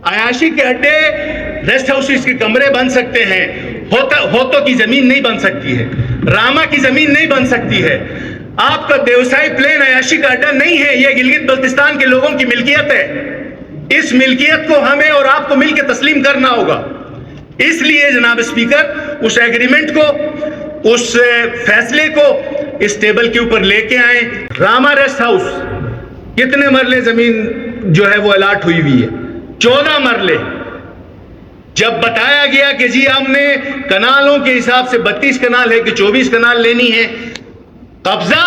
عیاشی کے اڈے ریسٹ ہاؤسز کے کمرے بن سکتے ہیں، ہوتوں کی زمین نہیں بن سکتی ہے، راما کی زمین نہیں بن سکتی ہے۔ آپ کا دیوسائی پلین عیاشی کا اڈا نہیں ہے، یہ گلگت بلتستان کے لوگوں کی ملکیت ہے۔ اس ملکیت کو ہمیں اور آپ کو مل کے تسلیم کرنا ہوگا۔ اس لیے جناب اسپیکر اس ایگریمنٹ کو، اس فیصلے کو اس ٹیبل کے اوپر لے کے آئیں۔ راما ریسٹ ہاؤس کتنے مرلے زمین جو ہے وہ الاٹ ہوئی ہوئی ہے؟ 14 مرلے۔ جب بتایا گیا کہ جی ہم نے کنالوں کے حساب سے 32 کنال ہے کہ 24 کنال لینی ہے، قبضہ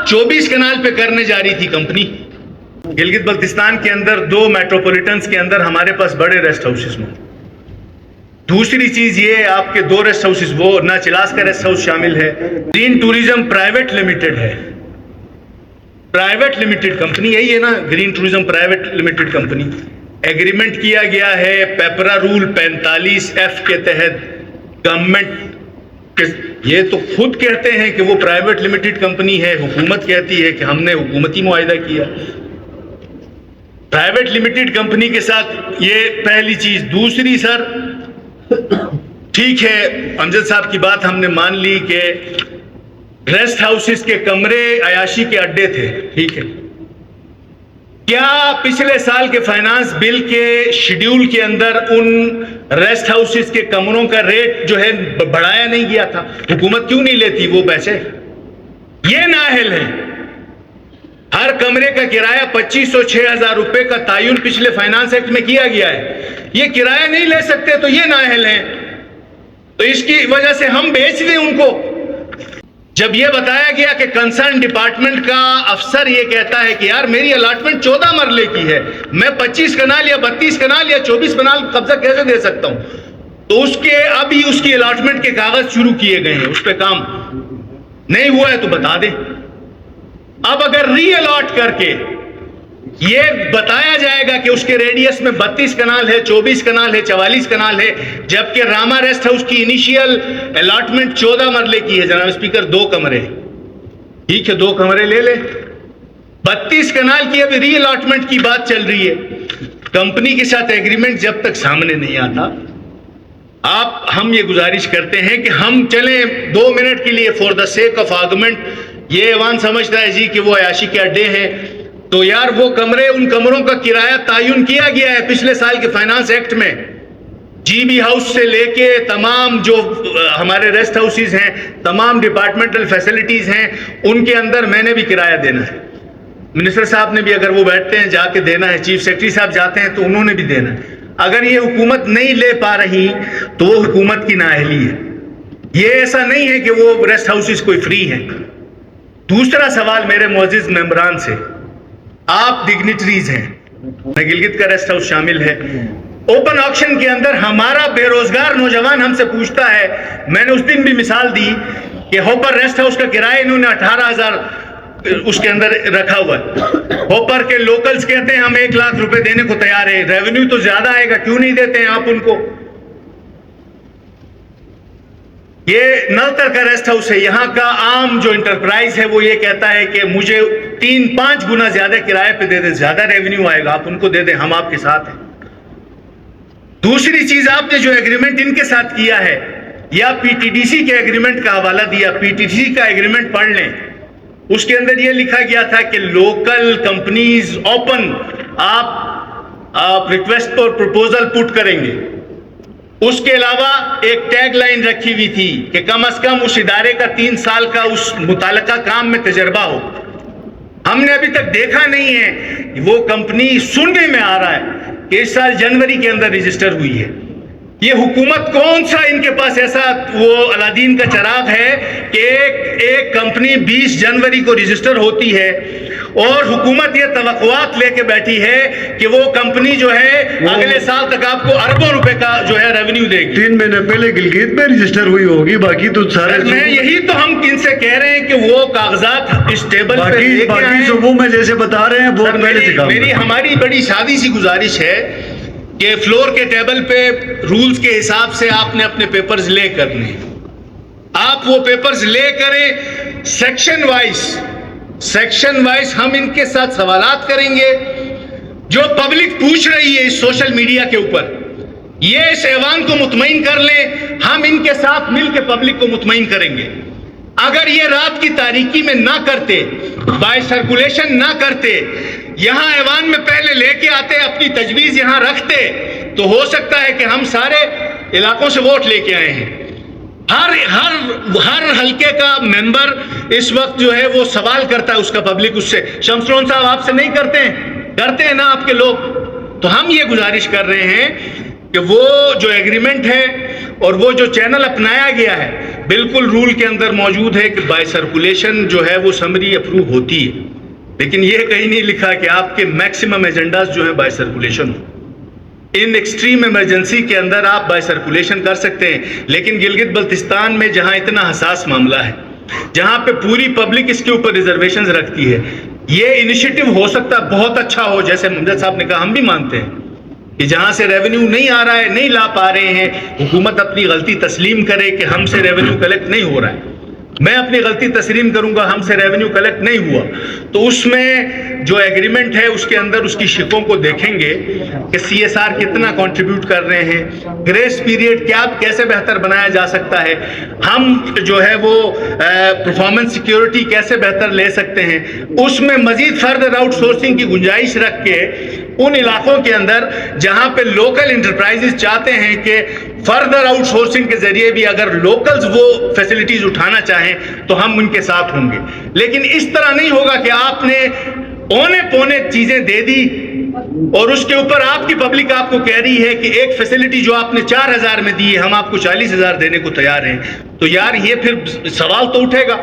24 کنال پہ کرنے جا رہی تھی کمپنی۔ گلگت بلتستان کے اندر 2 میٹروپولیٹنز کے اندر ہمارے پاس بڑے ریسٹ ہاؤسز ہیں۔ دوسری چیز یہ، آپ کے 2 ریسٹ ہاؤسز، وہ ناچلاس کا ریسٹ ہاؤس شامل ہے۔ گرین ٹوریزم پرائیویٹ لمیٹڈ ہے، پرائیویٹ لمیٹڈ کمپنی یہی ہے نا، green tourism private limited company. Agreement کیا گیا ہے پیپرا رول 45F کے تحت گورنمنٹ، یہ تو خود کہتے ہیں کہ وہ پرائیویٹ لمیٹڈ کمپنی ہے، حکومت کہتی ہے کہ ہم نے حکومتی معاہدہ کیا۔ پرائیویٹ لمیٹڈ کمپنی کے ساتھ یہ پہلی چیز۔ دوسری سر، ٹھیک ہے امجد صاحب کی بات ہم نے مان لی کہ ریسٹ ہاؤسز کے کمرے عیاشی کے اڈے تھے، ٹھیک ہے۔ کیا پچھلے سال کے فائنانس بل کے شیڈیول کے اندر ان ریسٹ ہاؤسز کے کمروں کا ریٹ جو ہے بڑھایا نہیں گیا تھا؟ حکومت کیوں نہیں لیتی وہ پیسے؟ یہ نااہل ہیں۔ ہر کمرے کا کرایہ 2500-6000 روپے کا تعین پچھلے فائنانس ایکٹ میں کیا گیا ہے۔ یہ کرایہ نہیں لے سکتے تو یہ نااہل ہیں، تو اس کی وجہ سے ہم بیچ دیں ان کو۔ جب یہ بتایا گیا کہ کنسرن ڈپارٹمنٹ کا افسر یہ کہتا ہے کہ یار میری الاٹمنٹ 14 مرلے کی ہے، میں 25 کنال یا 32 کنال یا 24 کنال قبضہ کیسے دے سکتا ہوں؟ تو اس کے ابھی اس کی الاٹمنٹ کے کاغذ شروع کیے گئے ہیں، اس پہ کام نہیں ہوا ہے تو بتا دیں۔ اب اگر ری الاٹ کر کے یہ بتایا جائے گا کہ اس کے ریڈیس میں 32 کنال ہے، 24 کنال ہے، 44 کنال ہے، جبکہ راما ریسٹ ہاؤس کی انیشیل الاٹمنٹ 14 مرلے کی ہے جناب اسپیکر، 2 کمرے، ٹھیک ہے 2 کمرے لے لے، 32 کنال کی ابھی ری الاٹمنٹ کی بات چل رہی ہے۔ کمپنی کے ساتھ ایگریمنٹ جب تک سامنے نہیں آتا، ہم یہ گزارش کرتے ہیں کہ ہم چلیں 2 منٹ کے لیے for the sake of argument. یہ ایوان سمجھتا ہے جی کہ وہ عیاشی کے اڈے ہیں، تو یار وہ کمرے، ان کمروں کا کرایہ تعین کیا گیا ہے پچھلے سال کے فائنانس ایکٹ میں۔ جی بی ہاؤس سے لے کے تمام جو ہمارے ریسٹ ہاؤسز ہیں، تمام ڈپارٹمنٹل فیسلٹیز ہیں، ان کے اندر میں نے بھی کرایہ دینا ہے، منسٹر صاحب نے بھی اگر وہ بیٹھتے ہیں جا کے دینا ہے، چیف سیکرٹری صاحب جاتے ہیں تو انہوں نے بھی دینا ہے۔ اگر یہ حکومت نہیں لے پا رہی تو وہ حکومت کی نااہلی ہے، یہ ایسا نہیں ہے کہ وہ ریسٹ ہاؤسز کوئی فری ہیں۔ دوسرا سوال میرے معزز ممبران سے، آپ ڈگنیٹریز ہیں، گلگت کا ریسٹ ہاؤس شامل ہے، اوپن آکشن کے اندر ہمارا بے روزگار نوجوان ہم سے پوچھتا ہے، میں نے اس دن بھی مثال دی کہ ہوپر ریسٹ ہاؤس کا کرایہ انہوں نے 18,000 اس کے اندر رکھا ہوا ہے۔ ہوپر کے لوکلز کہتے ہیں ہم 1 لاکھ روپے دینے کو تیار ہیں، ریونیو تو زیادہ آئے گا، کیوں نہیں دیتے ہیں آپ ان کو؟ یہ نلتر کا ریسٹ ہاؤس ہے، یہاں کا عام جو انٹرپرائز ہے وہ یہ کہتا ہے کہ مجھے 3-5 گنا زیادہ کرایہ پہ دے دیں، زیادہ ریونیو آئے گا، آپ ان کو دے دیں، ہم آپ کے ساتھ ہیں۔ دوسری چیز، آپ نے جو ایگریمنٹ ان کے ساتھ کیا ہے، یا پی ٹی ڈی سی کے ایگریمنٹ کا حوالہ دیا، پی ٹی ڈی سی کا ایگریمنٹ پڑھ لیں، اس کے اندر یہ لکھا گیا تھا کہ لوکل کمپنیز اوپن، آپ ریکویسٹ پر پروپوزل پٹ کریں گے۔ اس کے علاوہ ایک ٹیگ لائن رکھی ہوئی تھی کہ کم از کم اس ادارے کا 3 سال کا اس متعلقہ کام میں تجربہ ہو۔ ہم نے ابھی تک دیکھا نہیں ہے، وہ کمپنی سننے میں آ رہا ہے کہ اس سال جنوری کے اندر رجسٹر ہوئی ہے۔ یہ حکومت کون سا ان کے پاس ایسا وہ الادین کا چراغ ہے کہ ایک کمپنی 20 جنوری کو رجسٹر ہوتی ہے اور حکومت یہ توقعات لے کے بیٹھی ہے کہ وہ کمپنی جو ہے اگلے سال تک آپ کو اربوں روپے کا جو ہے ریونیو دے گی۔ 3 مہینے پہلے گلگت میں رجسٹر ہوئی ہوگی، باقی تو سارے میں یہی تو ہم ان سے کہہ رہے ہیں کہ وہ کاغذات اس ٹیبل پہ لے کے آئیں۔ صوبوں میں جیسے بتا رہے ہیں بہت پہلے سے کام۔ ہماری بڑی سادی سی گزارش ہے کہ فلور کے ٹیبل پہ رولز کے حساب سے آپ نے اپنے پیپرز لے کرنے، آپ وہ پیپرز لے کریں سیکشن وائز ہم ان کے ساتھ سوالات کریں گے، جو پبلک پوچھ رہی ہے اس سوشل میڈیا کے اوپر، یہ اس ایوان کو مطمئن کر لیں، ہم ان کے ساتھ مل کے پبلک کو مطمئن کریں گے۔ اگر یہ رات کی تاریکی میں نہ کرتے، بائی سرکولیشن نہ کرتے، یہاں ایوان میں پہلے لے کے آتے، اپنی تجویز یہاں رکھتے، تو ہو سکتا ہے کہ ہم سارے علاقوں سے ووٹ لے کے آئے ہیں۔ ہر حلقے کا ممبر اس وقت جو ہے وہ سوال کرتا ہے اس کا پبلک اس سے، شمسرون صاحب آپ سے نہیں کرتے ہیں نا آپ کے لوگ؟ تو ہم یہ گزارش کر رہے ہیں کہ وہ جو ایگریمنٹ ہے اور وہ جو چینل اپنایا گیا ہے بالکل رول کے اندر موجود ہے کہ بائی سرکولیشن جو ہے وہ سمری اپروو ہوتی ہے، لیکن یہ کہیں نہیں لکھا کہ آپ کے میکسیمم ایجنڈاز جو ہیں by circulation who. In extreme emergency کے اندر آپ بائی سرکولیشن کر سکتے ہیں، لیکن گلگت بلتستان میں جہاں اتنا حساس معاملہ ہے، جہاں پہ پوری پبلک اس کے اوپر ریزرویشنز رکھتی ہے، یہ انیشیٹو ہو سکتا ہے بہت اچھا ہو، جیسے ممدد صاحب نے کہا، ہم بھی مانتے ہیں کہ جہاں سے ریونیو نہیں آ رہا ہے، نہیں لا پا رہے ہیں، حکومت اپنی غلطی تسلیم کرے کہ ہم سے ریونیو کلیکٹ نہیں ہو رہا ہے۔ میں اپنی غلطی تسلیم کروں گا، ہم سے ریونیو کلیکٹ نہیں ہوا، تو اس میں جو ایگریمنٹ ہے اس کے اندر اس کی شقوں کو دیکھیں گے کہ سی ایس آر کتنا کنٹریبیوٹ کر رہے ہیں، گریس پیریڈ کیا کیسے بہتر بنایا جا سکتا ہے، ہم جو ہے وہ پرفارمنس سیکیورٹی کیسے بہتر لے سکتے ہیں، اس میں مزید فردر آؤٹ سورسنگ کی گنجائش رکھ کے ان علاقوں کے اندر جہاں پہ لوکل انٹرپرائزز چاہتے ہیں کہ فردر آؤٹ سورسنگ کے ذریعے بھی اگر لوکلز وہ فیسلٹیز اٹھانا چاہیں تو ہم ان کے ساتھ ہوں گے، لیکن اس طرح نہیں ہوگا کہ آپ نے اونے پونے چیزیں دے دی اور اس کے اوپر آپ کی پبلک آپ کو کہہ رہی ہے کہ ایک فیسلٹی جو آپ نے 4000 میں دی ہے ہم آپ کو 40,000 دینے کو تیار ہیں، تو یار یہ پھر سوال تو اٹھے گا۔